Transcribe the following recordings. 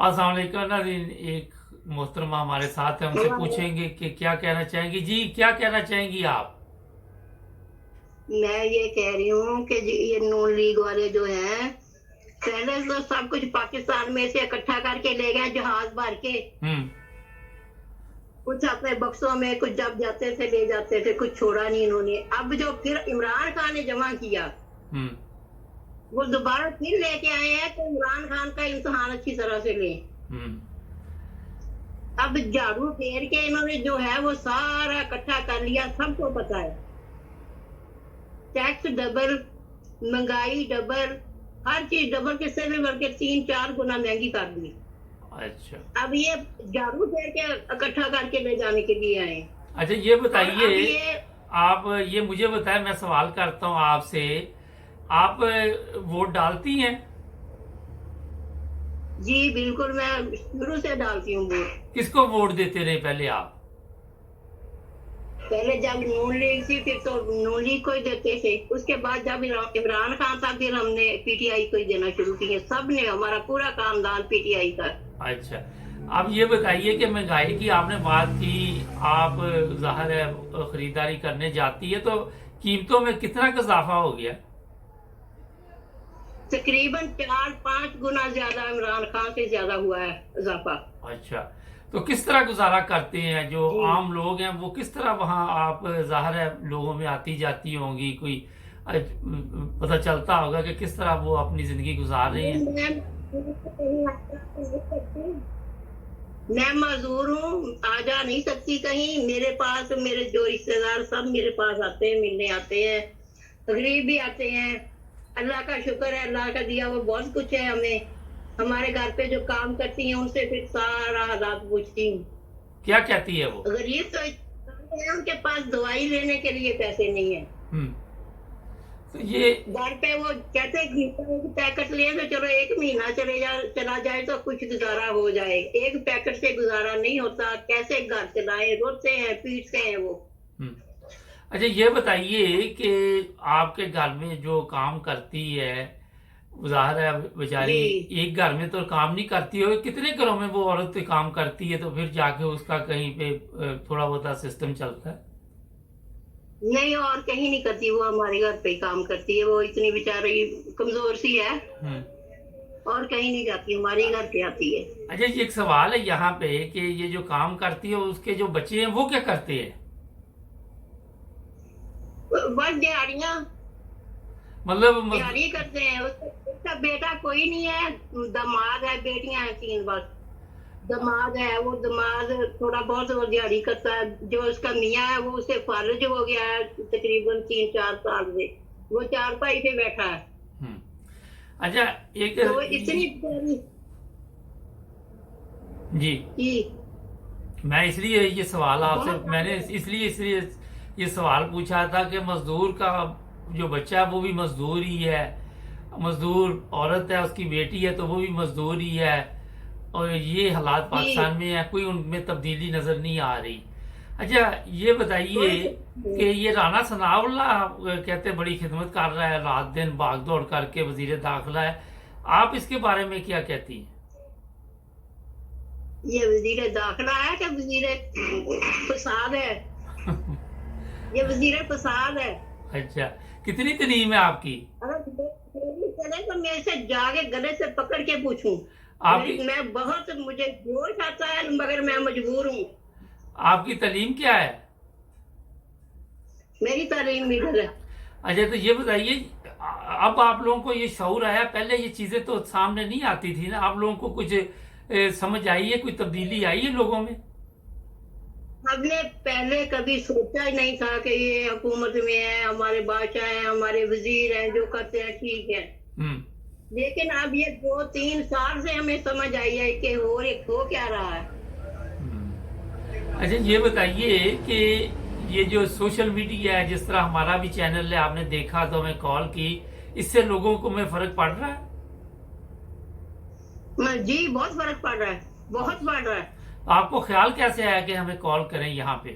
अस्सलाम वालेकुम नाज़रीन। एक मोहतरमा हमारे साथ है, उनसे पूछेंगे कि क्या कहना चाहेंगी। जी, क्या कहना चाहेंगी आप? मैं ये कह रही हूँ कि ये नून लीग वाले जो हैं, पहले तो सब कुछ पाकिस्तान में से इकट्ठा करके ले गए जहाज भर के। हम्म। कुछ अपने बक्सों में, कुछ जब जाते थे ले जाते थे, कुछ छोड़ा नहीं इन्होंने। अब जो फिर इमरान खान ने जमा किया, हम्म। वो दोबारा फिर लेके आए हैं कि इमरान खान का इम्तिहान अच्छी तरह से लें। हम्म। अब झाड़ू फेर के इन्होंने जो है वो सारा इकट्ठा कर लिया, सबको पता है। टैक्स डबल, महंगाई डबल, हर चीज डबल, किससे भी बढ़ के 3-4 गुना महंगी कर दी। अच्छा। अब ये झाड़ू फेर के इकट्ठा करके ले जाने के लिए आए। अच्छा, ये और अब बताइए, ये आप ये मुझे बताएं, मैं सवाल करता हूँ आपसे। आप वोट डालती हैं? जी बिल्कुल, मैं शुरू से डालती हूँ वोट। किसको वोट देते रहे पहले आप? पहले जब नून लीग थी फिर तो नून लीग को ही देते थे। उसके बाद जब इमरान खान था फिर हमने पीटीआई को ही देना शुरू किया। सब ने, हमारा पूरा खानदान पीटीआई का। अच्छा, अब ये बताइए कि महंगाई की आपने बात की। आप ज़ाहिर है खरीदारी करने जाती है, तो कीमतों में कितना का इजाफा हो गया? तकरीबन 4-5 गुना ज्यादा इमरान खान से ज्यादा हुआ है इजाफा। अच्छा, तो किस तरह गुजारा करते हैं जो जी आम लोग हैं? वो किस तरह वहाँ, आप ज़ाहिर है लोगों में आती जाती होंगी, कोई पता चलता होगा कि किस तरह वो अपनी ज़िंदगी गुजार रही हैं? मैं मजदूर हूँ, आ जा नहीं सकती कहीं। मेरे पास मेरे जो रिश्तेदार सब मेरे पास आते हैं, मिलने आते हैं, गरीब भी आते हैं। अल्लाह का शुक्र है, अल्लाह का दिया वो बहुत कुछ है हमें। हमारे घर पे जो काम करती हैं उनसे फिर सारा हालात पूछती हूँ। क्या कहती है वो? गरीब तो इतने हैं, उनके पास दवाई लेने के लिए पैसे नहीं है। हम्म। तो ये घर पे वो कहते हैं कि पैकेट लिए तो चलो 1 महीना चला जाए तो कुछ गुजारा हो जाए। एक पैकेट से गुजारा नहीं होता, कैसे घर चलाए, रोते हैं पीटते हैं वो। हम्म। अच्छा, ये बताइए कि आपके घर में जो काम करती है, ज़ाहिर है बेचारी जी एक घर में तो काम नहीं करती हो, कितने घरों में वो औरत काम करती है, तो फिर जाके उसका कहीं पे थोड़ा बहुत सिस्टम चलता है? नहीं, और कहीं नहीं करती वो, हमारे घर पे ही काम करती है। वो इतनी बेचारी कमजोर सी है, हम्म। और कहीं नहीं जाती, हमारे ही घर पे आती है। अच्छा, ये एक सवाल है यहाँ पे कि ये जो काम करती है उसके जो बच्चे हैं वो क्या करते हैं? बस दिहाड़ियाँ मतलब दिहाड़ी करते हैं। उसका बेटा कोई नहीं है, दामाद है, बेटियां हैं 3 बस। दामाद है, वो दामाद थोड़ा बहुत वो दिहाड़ी करता है। जो उसका मियाँ है वो उसे फारिज हो गया है तकरीबन 3-4 साल से। वो चारपाई पे बैठा है। हम्म। अच्छा, एक तो वो इतनी बेचारी जी, की मैं इसलिए ये सवाल आपसे, बहुत मैंने इसलिए इसलिए ये सवाल पूछा था कि मजदूर का जो बच्चा है वो भी मजदूर ही है, मजदूर औरत है, उसकी बेटी है तो वो भी मजदूर ही है, और ये हालात जी पाकिस्तान में है, कोई उनमें तब्दीली नज़र नहीं आ रही। अच्छा, ये बताइए कि ये राना सनाउल्लाह कहते बड़ी खिदमत कर रहा है, रात दिन भाग दौड़ करके वजीर दाखिला है, आप इसके बारे में क्या कहती हैं? ये वजीर दाखिला है कि वजीर फसाद है? ये वजीर फसाद है। अच्छा, कितनी तलीम है आपकी? अगर चले तो मैं इसे जाके गले से पकड़ के पूछूं। आपकी मैं बहुत, मुझे जोश आता है मगर मैं मजबूर हूँ। आपकी तलीम क्या है? मेरी तालीम मिडल है। अच्छा, तो ये बताइए, अब आप लोगों को ये शऊर आया, पहले ये चीजें तो सामने नहीं आती थी ना, आप लोगों को कुछ समझ आई है, कोई तब्दीली आई है लोगों में? हमने पहले कभी सोचा ही नहीं था कि ये हुकूमत में है, हमारे बादशाह हैं, हमारे वजीर हैं, जो करते हैं ठीक है। हम्म। लेकिन अब ये 2-3 साल से हमें समझ आई है कि हो क्या रहा है। अच्छा, ये बताइए कि ये जो सोशल मीडिया है, जिस तरह हमारा भी चैनल है, आपने देखा तो हमें कॉल की, इससे लोगों को में फर्क पड़ रहा है? जी बहुत फर्क पड़ रहा है, बहुत अच्छा, पड़ रहा है। तो आपको ख्याल कैसे आया कि हमें कॉल करें यहाँ पे?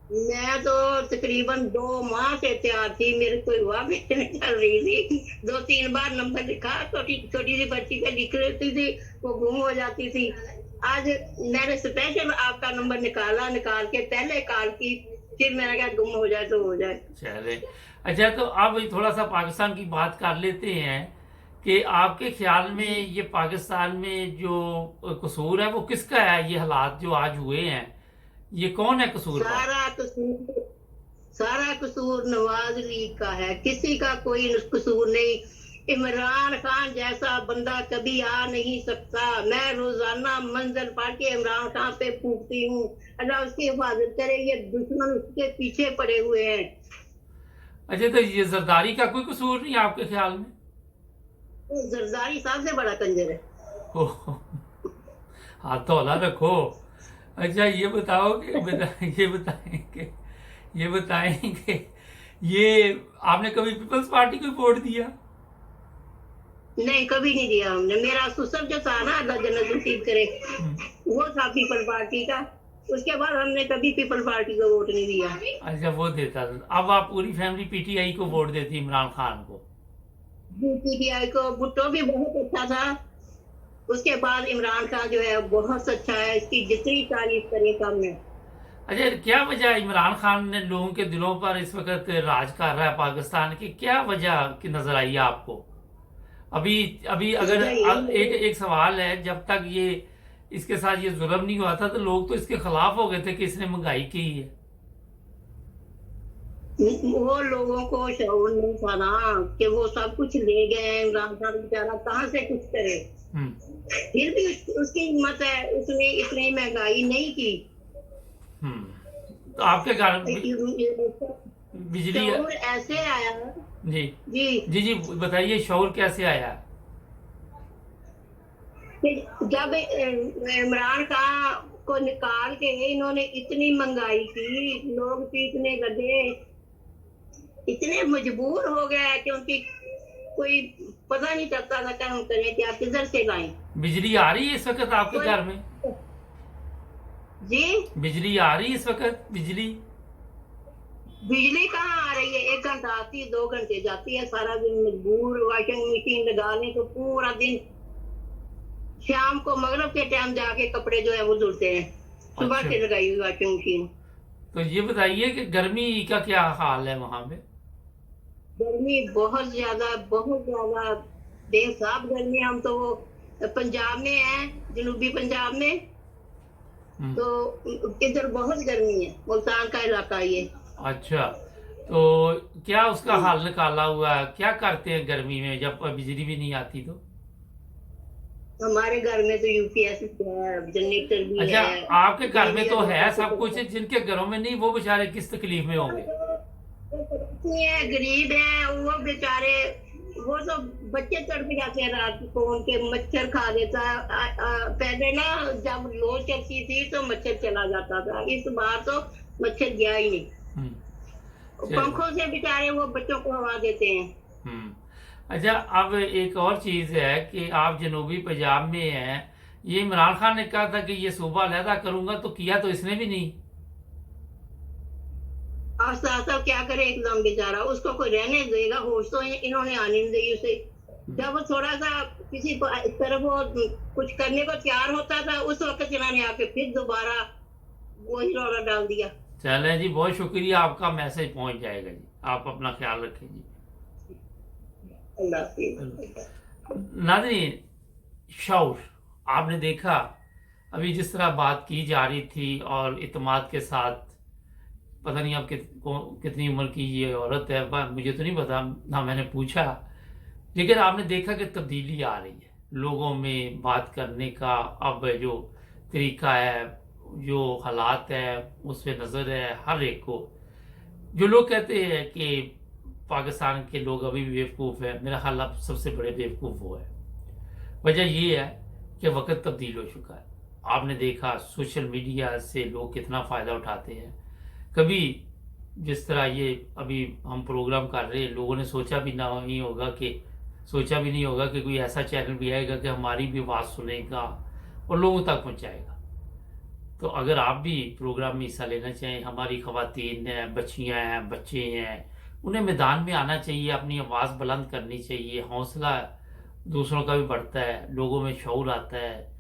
मैं तो तकरीबन 2 माह से तैयार थी, मेरे कोई हुआ भी नहीं चल रही थी, 2-3 बार नंबर लिखा, छोटी छोटी सी बच्ची पे लिख लेती थी, वो गुम हो जाती थी। आज मैंने स्पेशल आपका नंबर निकाला, निकाल के पहले कॉल की, फिर मैंने कहा गुम हो जाए तो हो जाए। चले। अच्छा, तो अब थोड़ा सा पाकिस्तान की बात कर लेते हैं कि आपके ख्याल में ये पाकिस्तान में जो कसूर है वो किसका है? ये हालात जो आज हुए हैं, ये कौन है कसूरवार? सारा कसूर नवाज लीग का है, किसी का कोई कसूर नहीं। इमरान खान जैसा बंदा कभी आ नहीं सकता। मैं रोजाना मंजर पढ़ के इमरान खान पे फूकती हूँ, अल्लाह उसकी हिफाजत करे, ये दुश्मन उसके पीछे पड़े हुए हैं। अच्छा, तो ये जरदारी का कोई कसूर नहीं आपके ख्याल में? तो जरदारी सबसे बड़ा कंजर है। ओह, हाथ तो हौला रखो। अच्छा, ये बताओ कि ये बताएं कि ये आपने कभी पीपल्स पार्टी को वोट दिया? नहीं, कभी नहीं दिया हमने। मेरा ससुर जो था ना, अल्लाह जन्नत नसीब करे, वो था पीपल पार्टी का। उसके बाद हमने कभी पीपल पार्टी को वोट नहीं दिया। अच्छा, वो देता था। अब आप पूरी फैमिली पीटीआई को वोट देती इमरान खान को? पीटीआई को। भुट्टो भी बहुत अच्छा था, उसके बाद इमरान खान जो है बहुत अच्छा है, इसकी जितनी तारीफ करे कम है। अच्छा, क्या वजह इमरान खान ने लोगों के दिलों पर इस वक्त राज कर रहा है पाकिस्तान की? क्या वजह की नजर आई है आपको? अभी अभी अगर एक सवाल है, जब तक ये इसके साथ ये जुल्म नहीं हुआ था तो लोग तो इसके खिलाफ हो गए थे कि इसने महंगाई की है। वो लोगों को शऊर नहीं था ना कि वो सब कुछ ले गए। इमरान खान बेचारा कहाँ से कुछ करे, फिर भी उसकी हिम्मत है, उसने इतनी महंगाई नहीं की। तो आपके घर बिजली शऊर ऐसे आया। जी जी जी जी, बताइए शऊर कैसे आया? जब इमरान खान को निकाल के इन्होंने इतनी महंगाई की, लोग पीटने लगे, इतने मजबूर हो गए कि उनकी कोई पता नहीं चलता था क्या हम करें, क्या किधर से लाएं। बिजली आ रही है इस वक्त आपके घर में? जी, बिजली आ रही है इस वक्त? बिजली कहाँ आ रही है? 1 घंटा आती है, 2 घंटे जाती है, सारा दिन मजबूर। वॉशिंग मशीन लगा लें तो पूरा दिन, शाम को मगरिब के टाइम जाके कपड़े जो है वो धुलते हैं। सुबह अच्छा। से लगाई हुई वॉशिंग मशीन। तो ये बताइए कि गर्मी का क्या हाल है वहां पे? गर्मी बहुत ज्यादा बेहिसाब गर्मी। हम तो वो पंजाब में है, जनूबी पंजाब में, तो इधर बहुत गर्मी है, मुल्तान का इलाका ये। अच्छा, तो क्या उसका हाल निकाला हुआ है? क्या करते हैं गर्मी में जब बिजली भी नहीं आती तो? हमारे घर में तो यूपीएस है, जनरेटर भी अच्छा, है। आपके घर में तो है सब कुछ, जिनके घरों में नहीं वो बेचारे किस तकलीफ में होंगे? है, गरीब है वो बेचारे, वो तो बच्चे तड़प जाते हैं रात को, उनके मच्छर खा देता है। पहले ना जब लो चलती थी तो मच्छर चला जाता था, इस बार तो मच्छर गया ही नहीं। पंखों से बेचारे वो बच्चों को हवा देते हैं। अच्छा, अब एक और चीज है कि आप जनूबी पंजाब में हैं। ये इमरान खान ने कहा था कि ये सूबा अलहदा करूंगा, तो किया तो इसने भी नहीं। आस्ता क्या करे एकदम बेचारा, उसको कोई रहने देगा? होश तो इन्होंने आने नहीं दी उसे। जब वो थोड़ा सा किसी तरफ वो कुछ करने को तैयार होता था, उस वक्त इन्होंने आके फिर दोबारा वही रौला डाल दिया। चले जी, बहुत शुक्रिया, आपका मैसेज पहुंच जाएगा जी। आप अपना ख्याल रखें जी। नाज़रीन, शऊर आपने देखा अभी जिस तरह बात की जा रही थी, और इत्मीनान के साथ, पता नहीं आप कितनी उम्र की ये औरत है, मुझे तो नहीं पता, ना मैंने पूछा, लेकिन आपने देखा कि तब्दीली आ रही है लोगों में बात करने का। अब जो तरीका है, जो हालात है, उस पर नज़र है हर एक को। जो लोग कहते हैं कि पाकिस्तान के लोग अभी भी बेवकूफ़ हैं, मेरा ख्याल अब सबसे बड़े बेवकूफ़ वो है। वजह ये है कि वक्त तब्दील हो चुका है। आपने देखा सोशल मीडिया से लोग कितना फ़ायदा उठाते हैं। कभी जिस तरह ये अभी हम प्रोग्राम कर रहे हैं, लोगों ने सोचा भी नहीं होगा कि कोई ऐसा चैनल भी आएगा कि हमारी भी आवाज़ सुनेगा और लोगों तक पहुंचाएगा। तो अगर आप भी प्रोग्राम में हिस्सा लेना चाहें, हमारी खवातीन हैं, बच्चियां हैं, बच्चे हैं, उन्हें मैदान में आना चाहिए, अपनी आवाज़ बुलंद करनी चाहिए, हौसला दूसरों का भी बढ़ता है, लोगों में शऊर आता है।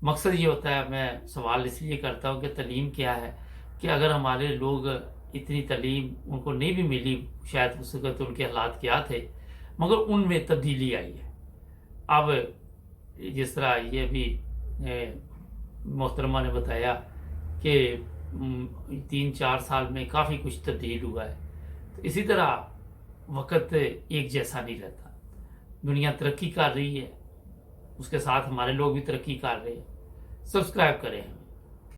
मकसद ये होता है, मैं सवाल इसलिए करता हूँ कि तालीम क्या है, कि अगर हमारे लोग इतनी तालीम उनको नहीं भी मिली, शायद उस वक्त उनके हालात क्या थे, मगर उनमें तब्दीली आई है। अब जिस तरह ये भी मोहतरमा ने बताया कि 3-4 साल में काफ़ी कुछ तब्दील हुआ है, तो इसी तरह वक्त एक जैसा नहीं रहता। दुनिया तरक्की कर रही है, उसके साथ हमारे लोग भी तरक्की कर रहे हैं। सब्सक्राइब करें हमें।